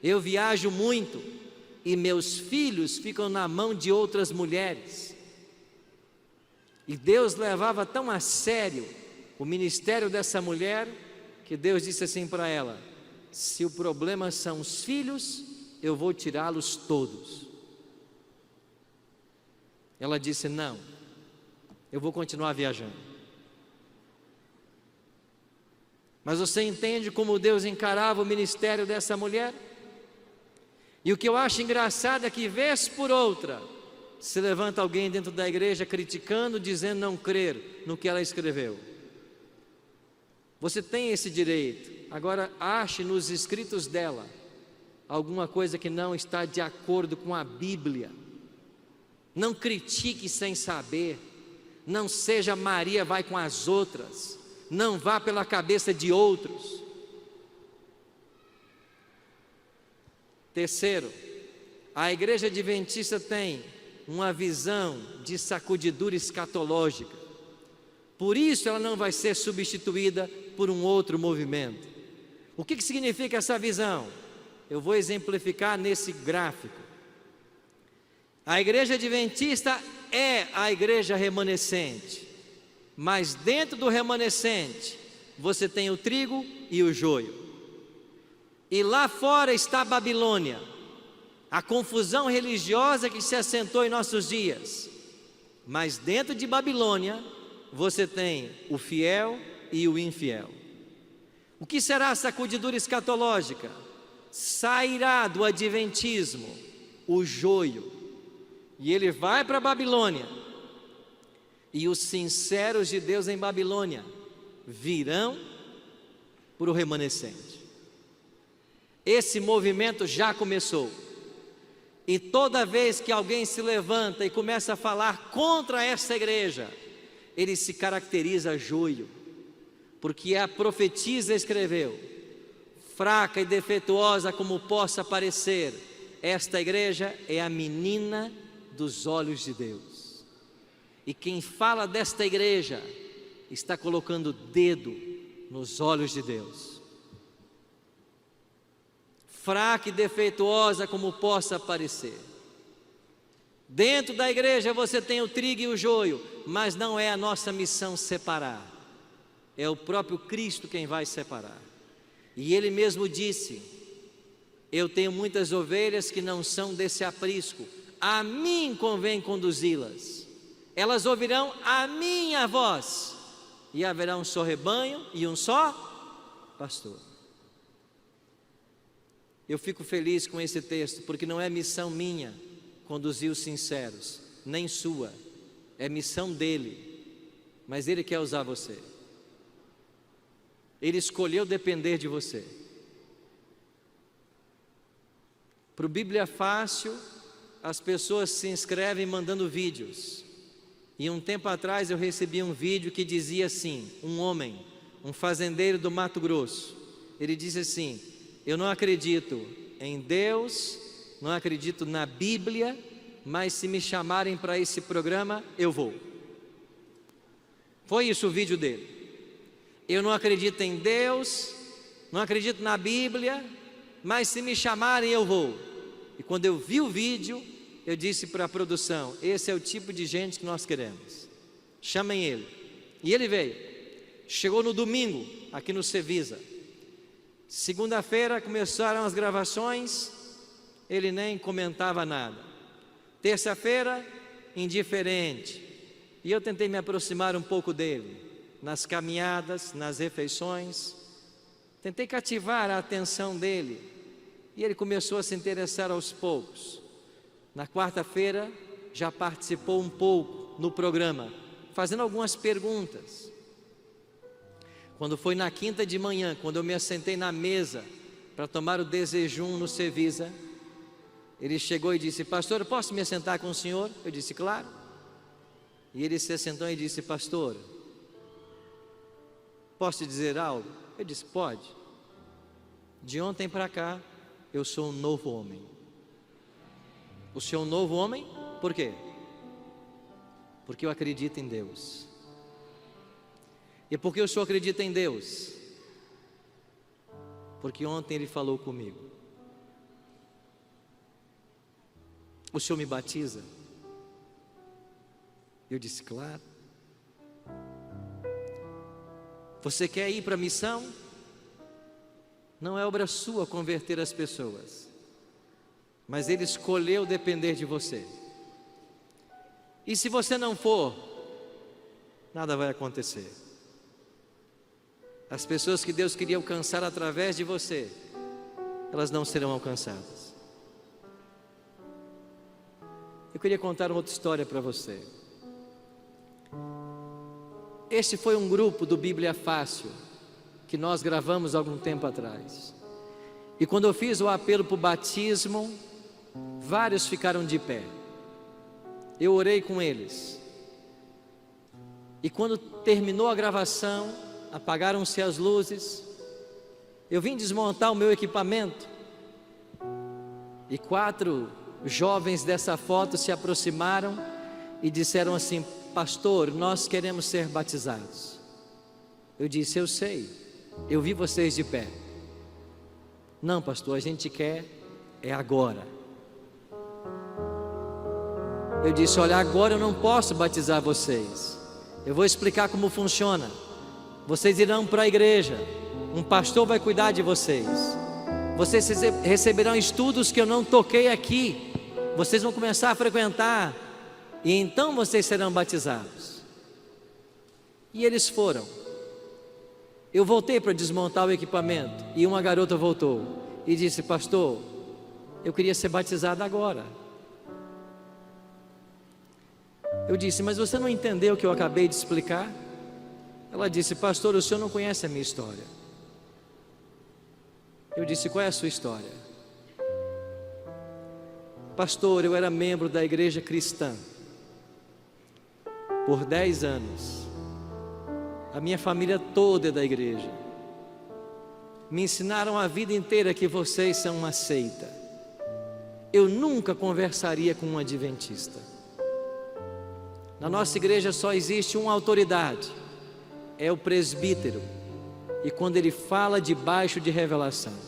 eu viajo muito e meus filhos ficam na mão de outras mulheres. E Deus levava tão a sério o ministério dessa mulher que Deus disse assim para ela: se o problema são os filhos, eu vou tirá-los todos. Ela disse: não, eu vou continuar viajando. Mas você entende como Deus encarava o ministério dessa mulher? E o que eu acho engraçado é que, vez por outra, se levanta alguém dentro da igreja criticando, dizendo não crer no que ela escreveu. Você tem esse direito. Agora, ache nos escritos dela alguma coisa que não está de acordo com a Bíblia. Não critique sem saber. Não seja Maria vai com as outras. Não vá pela cabeça de outros. Terceiro, a igreja adventista tem uma visão de sacudidura escatológica. Por isso ela não vai ser substituída por um outro movimento. O que significa essa visão? Eu vou exemplificar nesse gráfico. A igreja adventista é a igreja remanescente, mas dentro do remanescente você tem o trigo e o joio. E lá fora está a Babilônia, a confusão religiosa que se assentou em nossos dias. Mas dentro de Babilônia você tem o fiel e o infiel. O que será a sacudidura escatológica? Sairá do adventismo o joio, e ele vai para a Babilônia, e os sinceros de Deus em Babilônia virão para o remanescente. Esse movimento já começou, e toda vez que alguém se levanta e começa a falar contra essa igreja, ele se caracteriza joio, porque a profetisa escreveu: fraca e defeituosa como possa parecer, esta igreja é a menina dos olhos de Deus. E quem fala desta igreja está colocando o dedo nos olhos de Deus. Fraca e defeituosa como possa parecer. Dentro da igreja você tem o trigo e o joio, mas não é a nossa missão separar. É o próprio Cristo quem vai separar. E Ele mesmo disse: eu tenho muitas ovelhas que não são desse aprisco, a mim convém conduzi-las. Elas ouvirão a minha voz, e haverá um só rebanho e um só pastor. Eu fico feliz com esse texto, porque não é missão minha conduzir os sinceros, nem sua, é missão dele, mas Ele quer usar você. Ele escolheu depender de você. Para o Bíblia Fácil, as pessoas se inscrevem mandando vídeos. E um tempo atrás eu recebi um vídeo que dizia assim: um homem, um fazendeiro do Mato Grosso, ele disse assim: eu não acredito em Deus, não acredito na Bíblia, mas se me chamarem para esse programa, eu vou. Foi isso o vídeo dele. Eu não acredito em Deus, não acredito na Bíblia, mas se me chamarem eu vou. E quando eu vi o vídeo, eu disse para a produção: esse é o tipo de gente que nós queremos, chamem ele. E ele veio, chegou no domingo aqui no Cevisa. Segunda-feira começaram as gravações, ele nem comentava nada. Terça-feira, indiferente. E eu tentei me aproximar um pouco dele, nas caminhadas, nas refeições. Tentei cativar a atenção dele, e ele começou a se interessar aos poucos. Na quarta-feira, já participou um pouco no programa, fazendo algumas perguntas. Quando foi na quinta de manhã, quando eu me assentei na mesa para tomar o desjejum no Cevisa, ele chegou e disse: pastor, posso me assentar com o senhor? Eu disse: claro. E ele se assentou e disse: pastor, posso te dizer algo? Eu disse: pode. De ontem para cá, eu sou um novo homem. O senhor é um novo homem? Por quê? Porque eu acredito em Deus. E por que o senhor acredita em Deus? Porque ontem ele falou comigo. O senhor me batiza? Eu disse: claro. Você quer ir para a missão? Não é obra sua converter as pessoas, mas Ele escolheu depender de você. E se você não for, nada vai acontecer. As pessoas que Deus queria alcançar através de você, elas não serão alcançadas. Eu queria contar uma outra história para você. Este foi um grupo do Bíblia Fácil, que nós gravamos algum tempo atrás. E quando eu fiz o apelo para o batismo, vários ficaram de pé. Eu orei com eles. E quando terminou a gravação, apagaram-se as luzes, eu vim desmontar o meu equipamento, e 4 jovens dessa foto se aproximaram e disseram assim: pastor, nós queremos ser batizados. Eu disse: eu sei, eu vi vocês de pé. Não, pastor, a gente quer é agora. Eu disse: olha, agora eu não posso batizar vocês. Eu vou explicar como funciona. Vocês irão para a igreja, um pastor vai cuidar de vocês. Vocês receberão estudos que eu não toquei aqui. Vocês vão começar a frequentar, e então vocês serão batizados. E eles foram. Eu voltei para desmontar o equipamento, e uma garota voltou e disse: pastor, eu queria ser batizada agora. Eu disse: mas você não entendeu o que eu acabei de explicar? Ela disse: pastor, o senhor não conhece a minha história. Eu disse: qual é a sua história? Pastor, eu era membro da igreja cristã por 10 anos. A minha família toda é da igreja. Me ensinaram a vida inteira que vocês são uma seita. Eu nunca conversaria com um adventista. Na nossa igreja só existe uma autoridade, é o presbítero, e quando ele fala debaixo de revelação.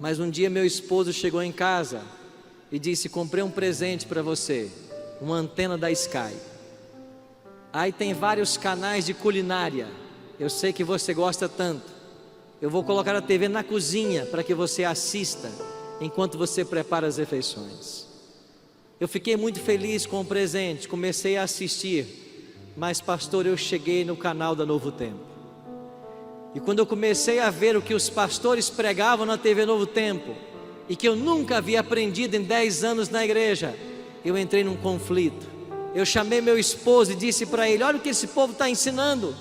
Mas um dia meu esposo chegou em casa e disse: comprei um presente para você, uma antena da Sky. Aí tem vários canais de culinária, eu sei que você gosta tanto. Eu vou colocar a TV na cozinha para que você assista enquanto você prepara as refeições. Eu fiquei muito feliz com o presente, comecei a assistir. Mas pastor, eu cheguei no canal da Novo Tempo, e quando eu comecei a ver o que os pastores pregavam na TV Novo Tempo, e que eu nunca havia aprendido em 10 anos na igreja, eu entrei num conflito. Eu chamei meu esposo e disse para ele: olha o que esse povo está ensinando.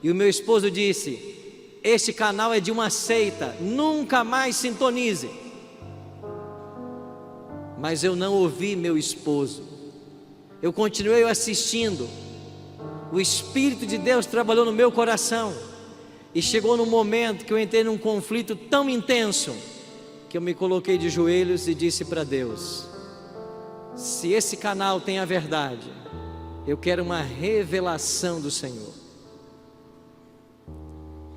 E o meu esposo disse: este canal é de uma seita, nunca mais sintonize. Mas eu não ouvi meu esposo, eu continuei assistindo. O Espírito de Deus trabalhou no meu coração, e chegou num momento que eu entrei num conflito tão intenso, que eu me coloquei de joelhos e disse para Deus: se esse canal tem a verdade, eu quero uma revelação do Senhor.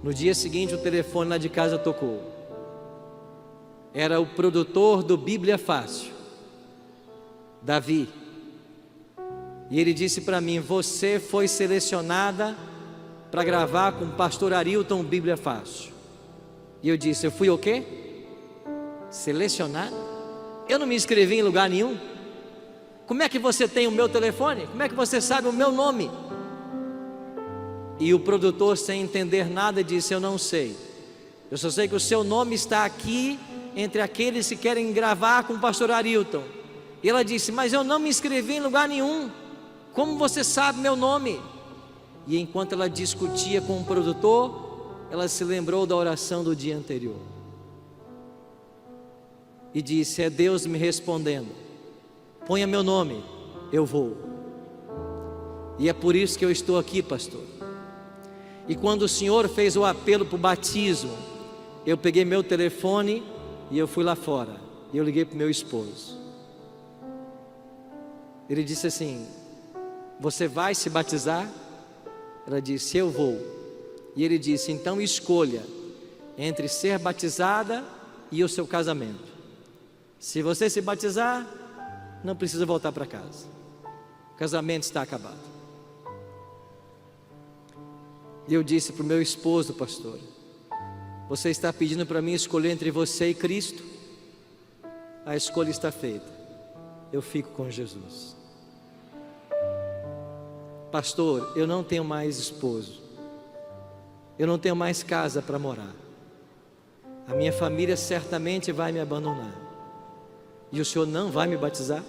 No dia seguinte o telefone lá de casa tocou. Era o produtor do Bíblia Fácil, Davi. E ele disse para mim: você foi selecionada para gravar com o pastor Arilton Bíblia Fácil. E eu disse: eu fui o quê? Selecionado? Eu não me inscrevi em lugar nenhum. Como é que você tem o meu telefone? Como é que você sabe o meu nome? E o produtor, sem entender nada, disse: eu não sei. Eu só sei que o seu nome está aqui entre aqueles que querem gravar com o pastor Arilton. E ela disse: mas eu não me inscrevi em lugar nenhum. Como você sabe meu nome? E enquanto ela discutia com o produtor, ela se lembrou da oração do dia anterior. E disse: é Deus me respondendo. Ponha meu nome, eu vou. E é por isso que eu estou aqui, pastor. E quando o Senhor fez o apelo para o batismo, eu peguei meu telefone e eu fui lá fora. E eu liguei para o meu esposo. Ele disse assim: você vai se batizar? Ela disse: eu vou. E ele disse: então escolha entre ser batizada e o seu casamento. Se você se batizar, não precisa voltar para casa. O casamento está acabado. E eu disse para o meu esposo: pastor, você está pedindo para mim escolher entre você e Cristo? A escolha está feita. Eu fico com Jesus. Pastor, eu não tenho mais esposo. Eu não tenho mais casa para morar. A minha família certamente vai me abandonar. E o senhor não vai me batizar?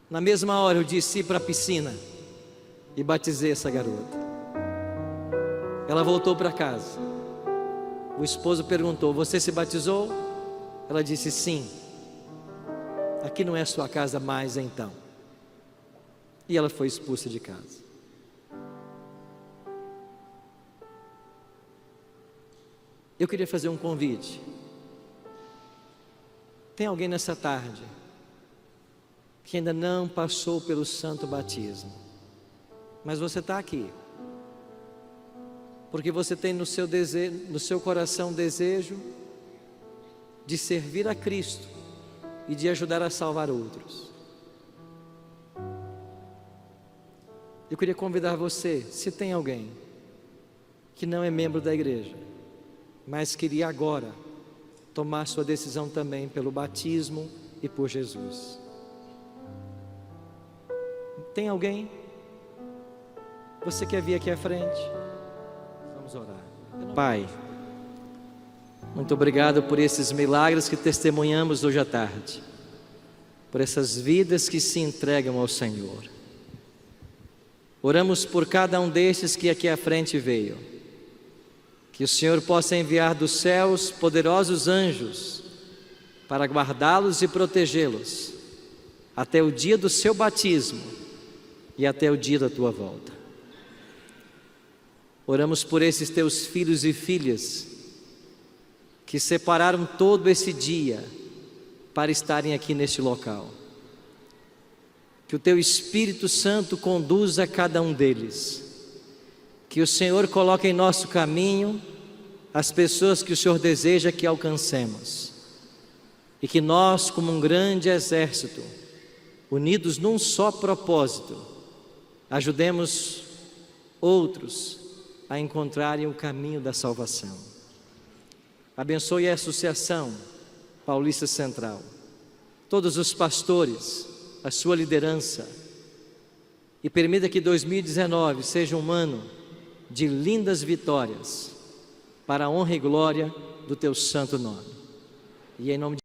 Na mesma hora eu desci para a piscina e batizei essa garota. Ela voltou para casa. O esposo perguntou: você se batizou? Ela disse: sim. Aqui não é sua casa mais então. E ela foi expulsa de casa. Eu queria fazer um convite. Tem alguém nessa tarde que ainda não passou pelo santo batismo, mas você está aqui porque você tem no seu coração desejo de servir a Cristo e de ajudar a salvar outros. Eu queria convidar você, se tem alguém que não é membro da igreja, mas queria agora tomar sua decisão também pelo batismo e por Jesus. Tem alguém? Você quer vir aqui à frente? Vamos orar. Pai, muito obrigado por esses milagres que testemunhamos hoje à tarde, por essas vidas que se entregam ao Senhor. Oramos por cada um destes que aqui à frente veio, que o Senhor possa enviar dos céus poderosos anjos para guardá-los e protegê-los até o dia do seu batismo e até o dia da tua volta. Oramos por esses teus filhos e filhas que separaram todo esse dia para estarem aqui neste local. Que o teu Espírito Santo conduza cada um deles. Que o Senhor coloque em nosso caminho as pessoas que o Senhor deseja que alcancemos. E que nós, como um grande exército, unidos num só propósito, ajudemos outros a encontrarem o caminho da salvação. Abençoe a Associação Paulista Central, todos os pastores, a sua liderança, e permita que 2019 seja um ano de lindas vitórias, para a honra e glória do teu santo nome. E em nome de